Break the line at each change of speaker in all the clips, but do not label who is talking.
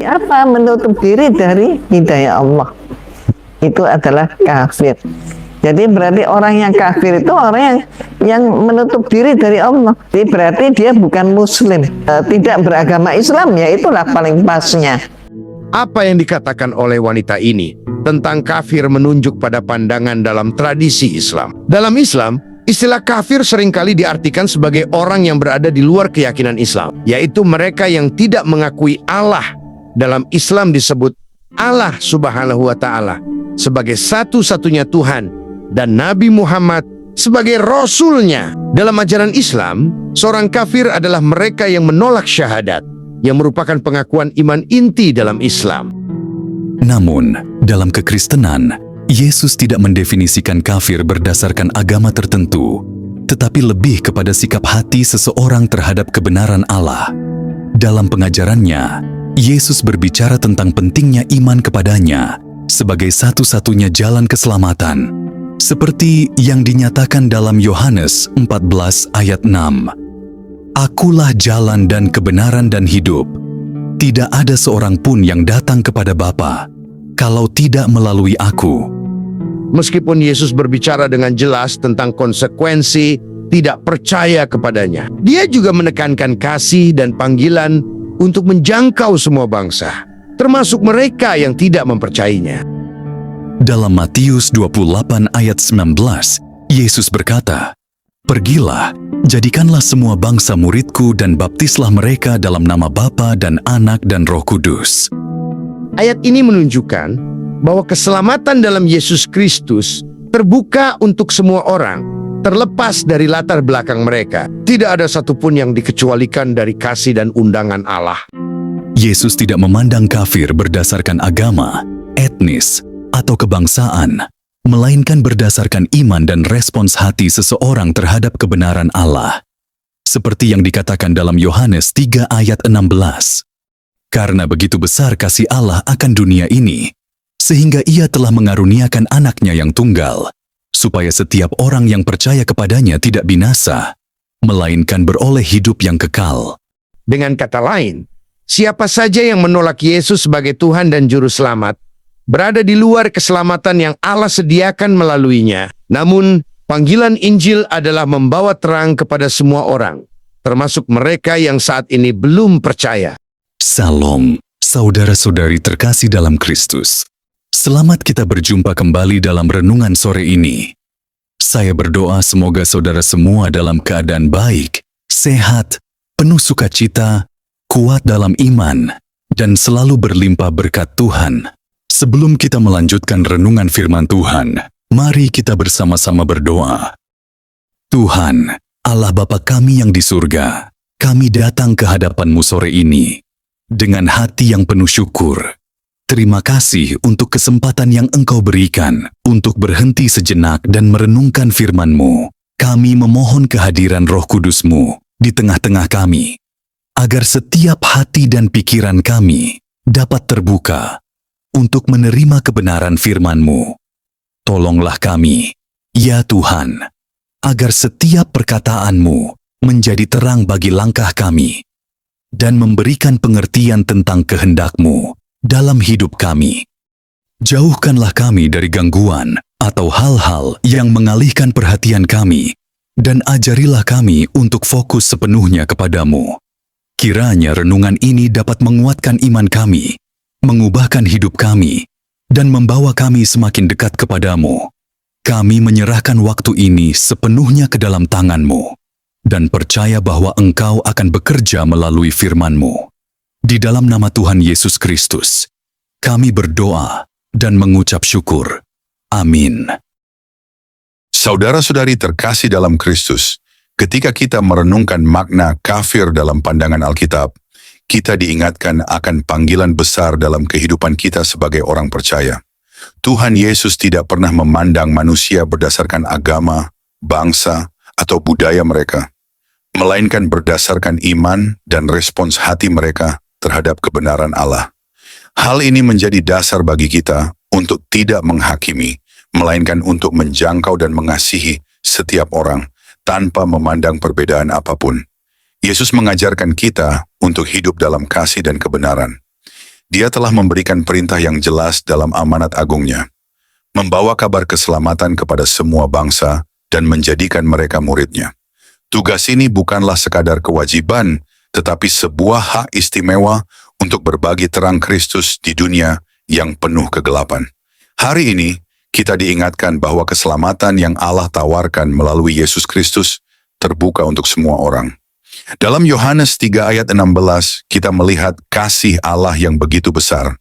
Apa? Menutup diri dari hidayah Allah. Itu adalah kafir. Jadi berarti orang yang kafir itu orang yang menutup diri dari Allah. Jadi berarti dia bukan muslim, tidak beragama Islam, ya itulah paling pasnya.
Apa yang dikatakan oleh wanita ini tentang kafir menunjuk pada pandangan dalam tradisi Islam. Dalam Islam, istilah kafir seringkali diartikan sebagai orang yang berada di luar keyakinan Islam, yaitu mereka yang tidak mengakui Allah. Dalam Islam disebut Allah Subhanahu wa Ta'ala sebagai satu-satunya Tuhan dan Nabi Muhammad sebagai Rasul-Nya. Dalam ajaran Islam, seorang kafir adalah mereka yang menolak syahadat, yang merupakan pengakuan iman inti dalam Islam.
Namun, dalam kekristenan, Yesus tidak mendefinisikan kafir berdasarkan agama tertentu, tetapi lebih kepada sikap hati seseorang terhadap kebenaran Allah. Dalam pengajarannya, Yesus berbicara tentang pentingnya iman kepadanya sebagai satu-satunya jalan keselamatan, seperti yang dinyatakan dalam Yohanes 14 ayat 6. Akulah jalan dan kebenaran dan hidup. Tidak ada seorang pun yang datang kepada Bapa kalau tidak melalui aku.
Meskipun Yesus berbicara dengan jelas tentang konsekuensi tidak percaya kepadanya, dia juga menekankan kasih dan panggilan untuk menjangkau semua bangsa, termasuk mereka yang tidak mempercayainya.
Dalam Matius 28 ayat 19, Yesus berkata, "Pergilah, jadikanlah semua bangsa muridku dan baptislah mereka dalam nama Bapa dan Anak dan Roh Kudus."
Ayat ini menunjukkan bahwa keselamatan dalam Yesus Kristus terbuka untuk semua orang, terlepas dari latar belakang mereka. Tidak ada satupun yang dikecualikan dari kasih dan undangan Allah.
Yesus tidak memandang kafir berdasarkan agama, etnis, atau kebangsaan, melainkan berdasarkan iman dan respons hati seseorang terhadap kebenaran Allah. Seperti yang dikatakan dalam Yohanes 3 ayat 16. Karena begitu besar kasih Allah akan dunia ini, sehingga Ia telah mengaruniakan anaknya yang tunggal, supaya setiap orang yang percaya kepadanya tidak binasa, melainkan beroleh hidup yang kekal.
Dengan kata lain, siapa saja yang menolak Yesus sebagai Tuhan dan Juru Selamat, berada di luar keselamatan yang Allah sediakan melaluinya. Namun, panggilan Injil adalah membawa terang kepada semua orang, termasuk mereka yang saat ini belum percaya.
Salam, saudara-saudari terkasih dalam Kristus. Selamat kita berjumpa kembali dalam renungan sore ini. Saya berdoa semoga saudara semua dalam keadaan baik, sehat, penuh sukacita, kuat dalam iman, dan selalu berlimpah berkat Tuhan. Sebelum kita melanjutkan renungan firman Tuhan, mari kita bersama-sama berdoa. Tuhan, Allah Bapa kami yang di surga, kami datang ke hadapan-Mu sore ini dengan hati yang penuh syukur. Terima kasih untuk kesempatan yang Engkau berikan untuk berhenti sejenak dan merenungkan firman-Mu. Kami memohon kehadiran Roh Kudus-Mu di tengah-tengah kami, agar setiap hati dan pikiran kami dapat terbuka untuk menerima kebenaran firman-Mu. Tolonglah kami, ya Tuhan, agar setiap perkataan-Mu menjadi terang bagi langkah kami dan memberikan pengertian tentang kehendak-Mu dalam hidup kami. Jauhkanlah kami dari gangguan atau hal-hal yang mengalihkan perhatian kami, dan ajarilah kami untuk fokus sepenuhnya kepadamu. Kiranya renungan ini dapat menguatkan iman kami, mengubahkan hidup kami, dan membawa kami semakin dekat kepadamu. Kami menyerahkan waktu ini sepenuhnya ke dalam tangan-Mu, dan percaya bahwa Engkau akan bekerja melalui firman-Mu. Di dalam nama Tuhan Yesus Kristus, kami berdoa dan mengucap syukur. Amin.
Saudara-saudari terkasih dalam Kristus, ketika kita merenungkan makna kafir dalam pandangan Alkitab, kita diingatkan akan panggilan besar dalam kehidupan kita sebagai orang percaya. Tuhan Yesus tidak pernah memandang manusia berdasarkan agama, bangsa, atau budaya mereka, melainkan berdasarkan iman dan respons hati mereka terhadap kebenaran Allah. Hal ini menjadi dasar bagi kita untuk tidak menghakimi, melainkan untuk menjangkau dan mengasihi setiap orang tanpa memandang perbedaan apapun. Yesus mengajarkan kita untuk hidup dalam kasih dan kebenaran. Dia telah memberikan perintah yang jelas dalam amanat agungnya, membawa kabar keselamatan kepada semua bangsa dan menjadikan mereka muridnya. Tugas ini bukanlah sekadar kewajiban, tetapi sebuah hak istimewa untuk berbagi terang Kristus di dunia yang penuh kegelapan. Hari ini, kita diingatkan bahwa keselamatan yang Allah tawarkan melalui Yesus Kristus terbuka untuk semua orang. Dalam Yohanes 3 ayat 16, kita melihat kasih Allah yang begitu besar,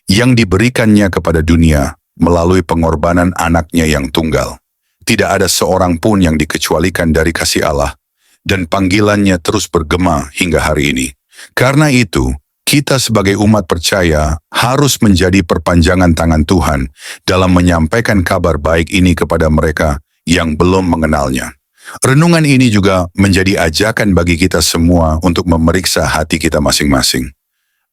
yang diberikannya kepada dunia melalui pengorbanan anaknya yang tunggal. Tidak ada seorang pun yang dikecualikan dari kasih Allah, dan panggilannya terus bergema hingga hari ini. Karena itu, kita sebagai umat percaya harus menjadi perpanjangan tangan Tuhan dalam menyampaikan kabar baik ini kepada mereka yang belum mengenalnya. Renungan ini juga menjadi ajakan bagi kita semua untuk memeriksa hati kita masing-masing.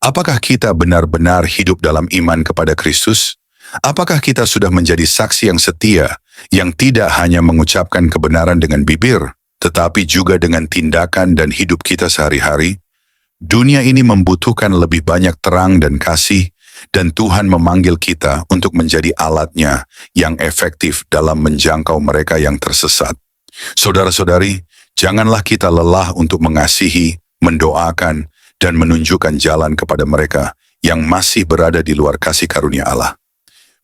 Apakah kita benar-benar hidup dalam iman kepada Kristus? Apakah kita sudah menjadi saksi yang setia, yang tidak hanya mengucapkan kebenaran dengan bibir, tetapi juga dengan tindakan dan hidup kita sehari-hari? Dunia ini membutuhkan lebih banyak terang dan kasih, dan Tuhan memanggil kita untuk menjadi alatnya yang efektif dalam menjangkau mereka yang tersesat. Saudara-saudari, janganlah kita lelah untuk mengasihi, mendoakan, dan menunjukkan jalan kepada mereka yang masih berada di luar kasih karunia Allah.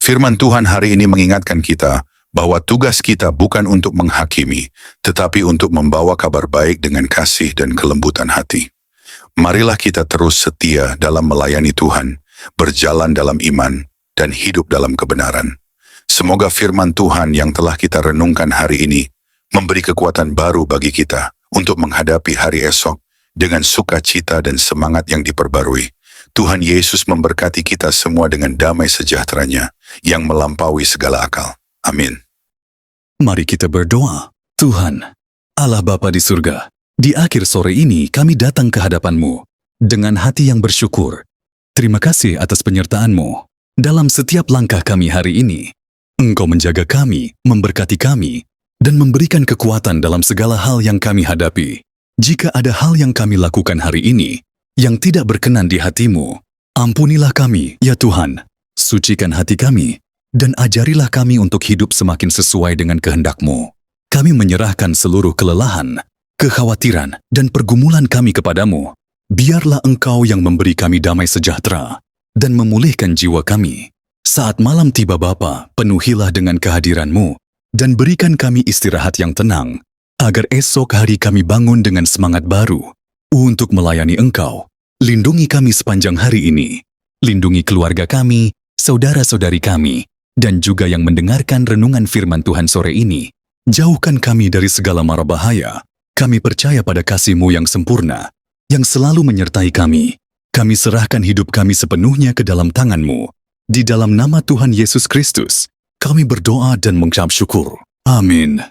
Firman Tuhan hari ini mengingatkan kita bahwa tugas kita bukan untuk menghakimi, tetapi untuk membawa kabar baik dengan kasih dan kelembutan hati. Marilah kita terus setia dalam melayani Tuhan, berjalan dalam iman, dan hidup dalam kebenaran. Semoga firman Tuhan yang telah kita renungkan hari ini memberi kekuatan baru bagi kita untuk menghadapi hari esok dengan sukacita dan semangat yang diperbarui. Tuhan Yesus memberkati kita semua dengan damai sejahtera-Nya yang melampaui segala akal. Amin.
Mari kita berdoa. Tuhan, Allah Bapa di surga, di akhir sore ini kami datang ke hadapan-Mu dengan hati yang bersyukur. Terima kasih atas penyertaan-Mu dalam setiap langkah kami hari ini. Engkau menjaga kami, memberkati kami, dan memberikan kekuatan dalam segala hal yang kami hadapi. Jika ada hal yang kami lakukan hari ini yang tidak berkenan di hati-Mu, ampunilah kami, ya Tuhan. Sucikan hati kami, dan ajarilah kami untuk hidup semakin sesuai dengan kehendak-Mu. Kami menyerahkan seluruh kelelahan, kekhawatiran, dan pergumulan kami kepadamu. Biarlah Engkau yang memberi kami damai sejahtera dan memulihkan jiwa kami. Saat malam tiba Bapa, penuhilah dengan kehadiran-Mu dan berikan kami istirahat yang tenang, agar esok hari kami bangun dengan semangat baru untuk melayani Engkau. Lindungi kami sepanjang hari ini. Lindungi keluarga kami, saudara-saudari kami, dan juga yang mendengarkan renungan firman Tuhan sore ini. Jauhkan kami dari segala mara bahaya. Kami percaya pada kasih-Mu yang sempurna, yang selalu menyertai kami. Kami serahkan hidup kami sepenuhnya ke dalam tangan-Mu. Di dalam nama Tuhan Yesus Kristus, kami berdoa dan mengucap syukur. Amin.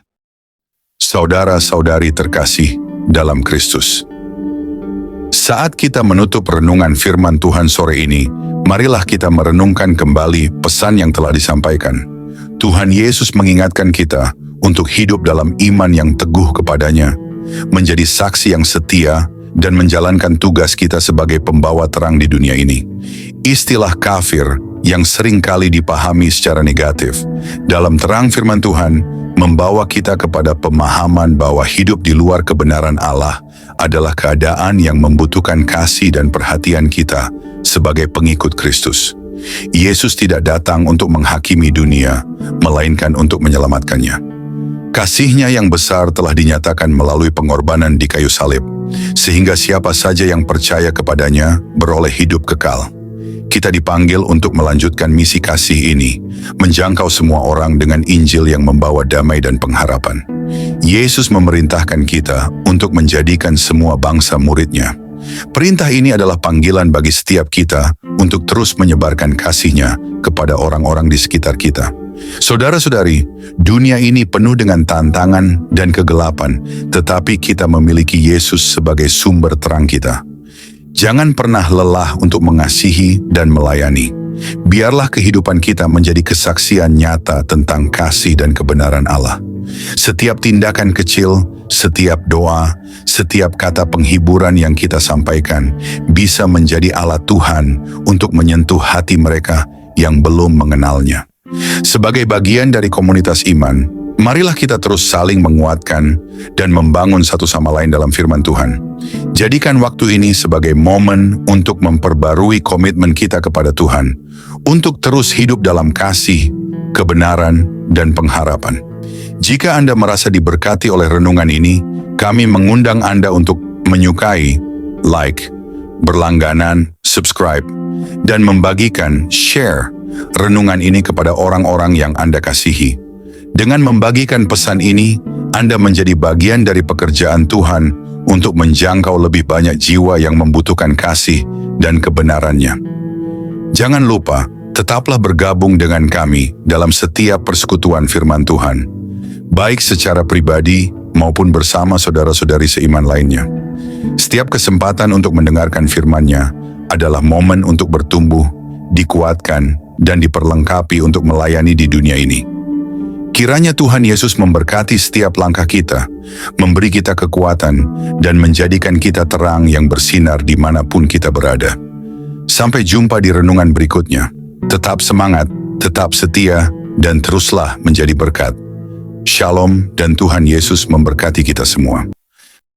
Saudara-saudari terkasih dalam Kristus, saat kita menutup renungan firman Tuhan sore ini, marilah kita merenungkan kembali pesan yang telah disampaikan. Tuhan Yesus mengingatkan kita untuk hidup dalam iman yang teguh kepadanya, menjadi saksi yang setia, dan menjalankan tugas kita sebagai pembawa terang di dunia ini. Istilah kafir yang sering kali dipahami secara negatif, dalam terang firman Tuhan, membawa kita kepada pemahaman bahwa hidup di luar kebenaran Allah adalah keadaan yang membutuhkan kasih dan perhatian kita sebagai pengikut Kristus. Yesus tidak datang untuk menghakimi dunia, melainkan untuk menyelamatkannya. Kasih-Nya yang besar telah dinyatakan melalui pengorbanan di kayu salib, sehingga siapa saja yang percaya kepadanya beroleh hidup kekal. Kita dipanggil untuk melanjutkan misi kasih ini, menjangkau semua orang dengan Injil yang membawa damai dan pengharapan. Yesus memerintahkan kita untuk menjadikan semua bangsa murid-Nya. Perintah ini adalah panggilan bagi setiap kita untuk terus menyebarkan kasih-Nya kepada orang-orang di sekitar kita. Saudara-saudari, dunia ini penuh dengan tantangan dan kegelapan, tetapi kita memiliki Yesus sebagai sumber terang kita. Jangan pernah lelah untuk mengasihi dan melayani. Biarlah kehidupan kita menjadi kesaksian nyata tentang kasih dan kebenaran Allah. Setiap tindakan kecil, Setiap doa, setiap kata penghiburan yang kita sampaikan bisa menjadi alat Tuhan untuk menyentuh hati mereka yang belum mengenalnya. Sebagai bagian dari komunitas iman, marilah kita terus saling menguatkan dan membangun satu sama lain dalam firman Tuhan. Jadikan waktu ini sebagai momen untuk memperbarui komitmen kita kepada Tuhan, untuk terus hidup dalam kasih, kebenaran, dan pengharapan. Jika Anda merasa diberkati oleh renungan ini, kami mengundang Anda untuk menyukai, like, berlangganan, subscribe, dan membagikan, share, renungan ini kepada orang-orang yang Anda kasihi. Dengan membagikan pesan ini, Anda menjadi bagian dari pekerjaan Tuhan untuk menjangkau lebih banyak jiwa yang membutuhkan kasih dan kebenarannya. Jangan lupa, tetaplah bergabung dengan kami dalam setiap persekutuan firman Tuhan, baik secara pribadi maupun bersama saudara-saudari seiman lainnya. Setiap kesempatan untuk mendengarkan firman-Nya adalah momen untuk bertumbuh, dikuatkan, dan diperlengkapi untuk melayani di dunia ini. Kiranya Tuhan Yesus memberkati setiap langkah kita, memberi kita kekuatan, dan menjadikan kita terang yang bersinar dimanapun kita berada. Sampai jumpa di renungan berikutnya. Tetap semangat, tetap setia, dan teruslah menjadi berkat. Shalom dan Tuhan Yesus memberkati kita semua.